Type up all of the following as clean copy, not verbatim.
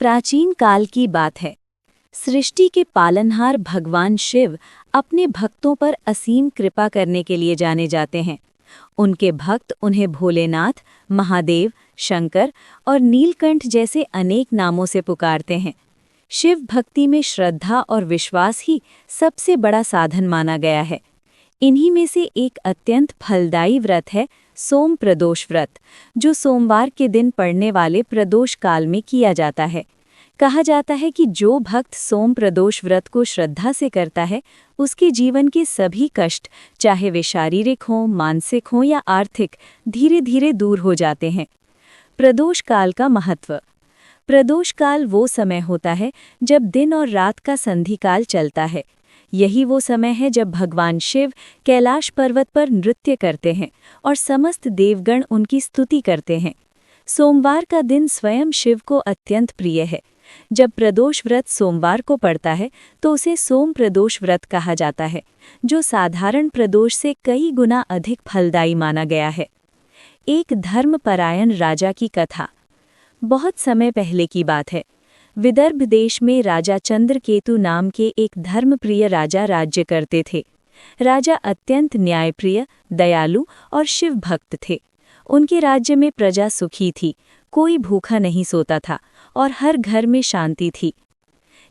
प्राचीन काल की बात है। सृष्टि के पालनहार भगवान शिव अपने भक्तों पर असीम कृपा करने के लिए जाने जाते हैं। उनके भक्त उन्हें भोलेनाथ, महादेव, शंकर और नीलकंठ जैसे अनेक नामों से पुकारते हैं। शिव भक्ति में श्रद्धा और विश्वास ही सबसे बड़ा साधन माना गया है। इन्हीं में से एक अत्यंत फलदायी व्रत है सोम प्रदोष व्रत, जो सोमवार के दिन पड़ने वाले प्रदोष काल में किया जाता है। कहा जाता है कि जो भक्त सोम प्रदोष व्रत को श्रद्धा से करता है, उसके जीवन के सभी कष्ट, चाहे वे शारीरिक हों, मानसिक हों या आर्थिक, धीरे धीरे दूर हो जाते हैं। प्रदोष काल का महत्व। प्रदोष काल वो समय होता है जब दिन और रात का संधिकाल चलता है। यही वो समय है जब भगवान शिव कैलाश पर्वत पर नृत्य करते हैं और समस्त देवगण उनकी स्तुति करते हैं। सोमवार का दिन स्वयं शिव को अत्यंत प्रिय है। जब प्रदोष व्रत सोमवार को पड़ता है तो उसे सोम प्रदोष व्रत कहा जाता है, जो साधारण प्रदोष से कई गुना अधिक फलदायी माना गया है। एक धर्मपरायण राजा की कथा। बहुत समय पहले की बात है। विदर्भ देश में राजा चंद्रकेतु नाम के एक धर्मप्रिय राजा राज्य करते थे। राजा अत्यंत न्यायप्रिय, दयालु और शिव भक्त थे। उनके राज्य में प्रजा सुखी थी, कोई भूखा नहीं सोता था और हर घर में शांति थी।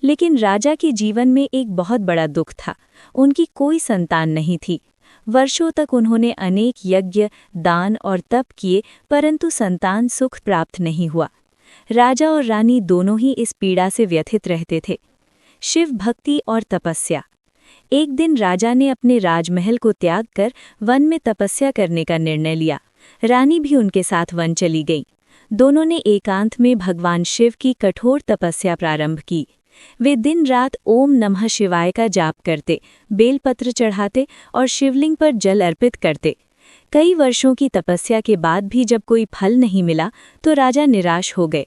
लेकिन राजा के जीवन में एक बहुत बड़ा दुख था। उनकी कोई संतान नहीं थी। वर्षों तक उन्होंने अनेक यज्ञ, दान और तप किए, परंतु संतान सुख प्राप्त नहीं हुआ। राजा और रानी दोनों ही इस पीड़ा से व्यथित रहते थे। शिव भक्ति और तपस्या। एक दिन राजा ने अपने राजमहल को त्याग कर वन में तपस्या करने का निर्णय लिया। रानी भी उनके साथ वन चली गई। दोनों ने एकांत में भगवान शिव की कठोर तपस्या प्रारंभ की। वे दिन रात ओम नमः शिवाय का जाप करते, बेलपत्र चढ़ाते और शिवलिंग पर जल अर्पित करते। कई वर्षों की तपस्या के बाद भी जब कोई फल नहीं मिला तो राजा निराश हो गए।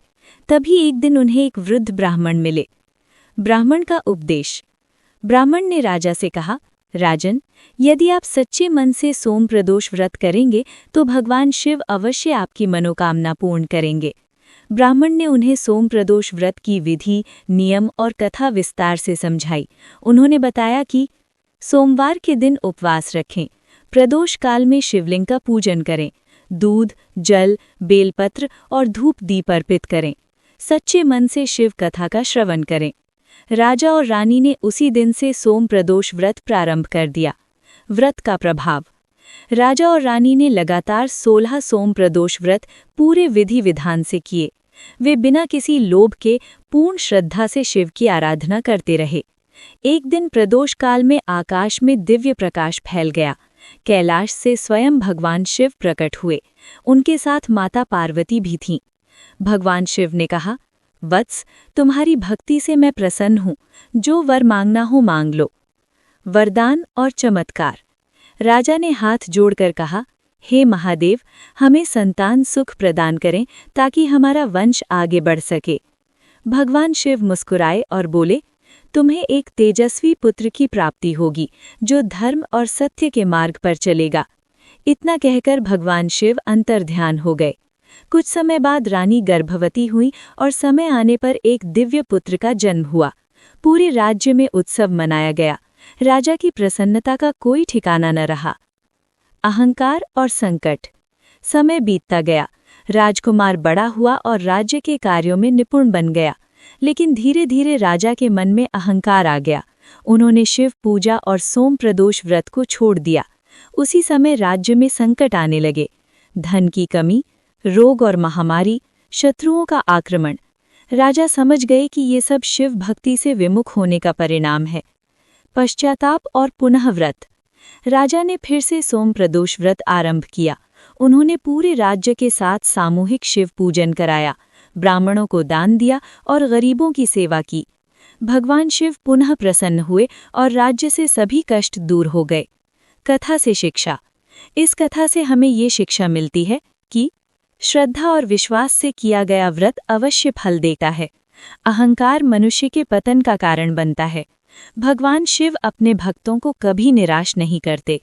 तभी एक दिन उन्हें एक वृद्ध ब्राह्मण मिले। ब्राह्मण का उपदेश। ब्राह्मण ने राजा से कहा, राजन, यदि आप सच्चे मन से सोम प्रदोष व्रत करेंगे तो भगवान शिव अवश्य आपकी मनोकामना पूर्ण करेंगे। ब्राह्मण ने उन्हें सोम प्रदोष व्रत की विधि, नियम और कथा विस्तार से समझाई। उन्होंने बताया कि सोमवार के दिन उपवास रखें, प्रदोष काल में शिवलिंग का पूजन करें, दूध, जल, बेलपत्र और धूप दीप अर्पित करें, सच्चे मन से शिव कथा का श्रवण करें। राजा और रानी ने उसी दिन से सोम प्रदोष व्रत प्रारंभ कर दिया। व्रत का प्रभाव। राजा और रानी ने लगातार 16 सोम प्रदोष व्रत पूरे विधि विधान से किए। वे बिना किसी लोभ के पूर्ण श्रद्धा से शिव की आराधना करते रहे। एक दिन प्रदोष काल में आकाश में दिव्य प्रकाश फैल गया। कैलाश से स्वयं भगवान शिव प्रकट हुए। उनके साथ माता पार्वती भी थीं। भगवान शिव ने कहा, वत्स, तुम्हारी भक्ति से मैं प्रसन्न हूँ। जो वर मांगना हो मांग लो। वरदान और चमत्कार। राजा ने हाथ जोड़कर कहा, हे महादेव, हमें संतान सुख प्रदान करें ताकि हमारा वंश आगे बढ़ सके। भगवान शिव मुस्कुराए और बोले, तुम्हें एक तेजस्वी पुत्र की प्राप्ति होगी, जो धर्म और सत्य के मार्ग पर चलेगा। इतना कहकर भगवान शिव अंतर्ध्यान हो गए। कुछ समय बाद रानी गर्भवती हुई और समय आने पर एक दिव्य पुत्र का जन्म हुआ। पूरे राज्य में उत्सव मनाया गया। राजा की प्रसन्नता का कोई ठिकाना न रहा। अहंकार और संकट। समय बीतता गया। राजकुमार बड़ा हुआ और राज्य के कार्यों में निपुण बन गया। लेकिन धीरे धीरे राजा के मन में अहंकार आ गया। उन्होंने शिव पूजा और सोम प्रदोष व्रत को छोड़ दिया। उसी समय राज्य में संकट आने लगे। धन की कमी, रोग और महामारी, शत्रुओं का आक्रमण। राजा समझ गए कि ये सब शिव भक्ति से विमुख होने का परिणाम है। पश्चाताप और पुनः व्रत। राजा ने फिर से सोम प्रदोष व्रत आरंभ किया। उन्होंने पूरे राज्य के साथ सामूहिक शिव पूजन कराया, ब्राह्मणों को दान दिया और गरीबों की सेवा की। भगवान शिव पुनः प्रसन्न हुए और राज्य से सभी कष्ट दूर हो गए। कथा से शिक्षा। इस कथा से हमें ये शिक्षा मिलती है कि श्रद्धा और विश्वास से किया गया व्रत अवश्य फल देता है। अहंकार मनुष्य के पतन का कारण बनता है। भगवान शिव अपने भक्तों को कभी निराश नहीं करते।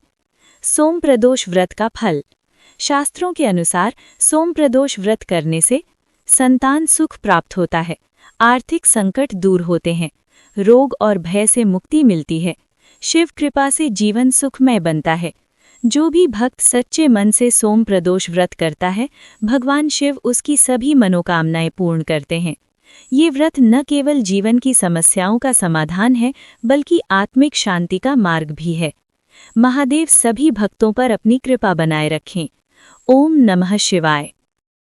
सोम प्रदोष व्रत का फल। शास्त्रों के अनुसार सोम प्रदोष व्रत करने से संतान सुख प्राप्त होता है, आर्थिक संकट दूर होते हैं, रोग और भय से मुक्ति मिलती है। शिव कृपा से जीवन सुखमय बनता है। जो भी भक्त सच्चे मन से सोम प्रदोष व्रत करता है, भगवान शिव उसकी सभी मनोकामनाएं पूर्ण करते हैं। ये व्रत न केवल जीवन की समस्याओं का समाधान है, बल्कि आत्मिक शांति का मार्ग भी है। महादेव सभी भक्तों पर अपनी कृपा बनाए रखें। ओम नमः शिवाय।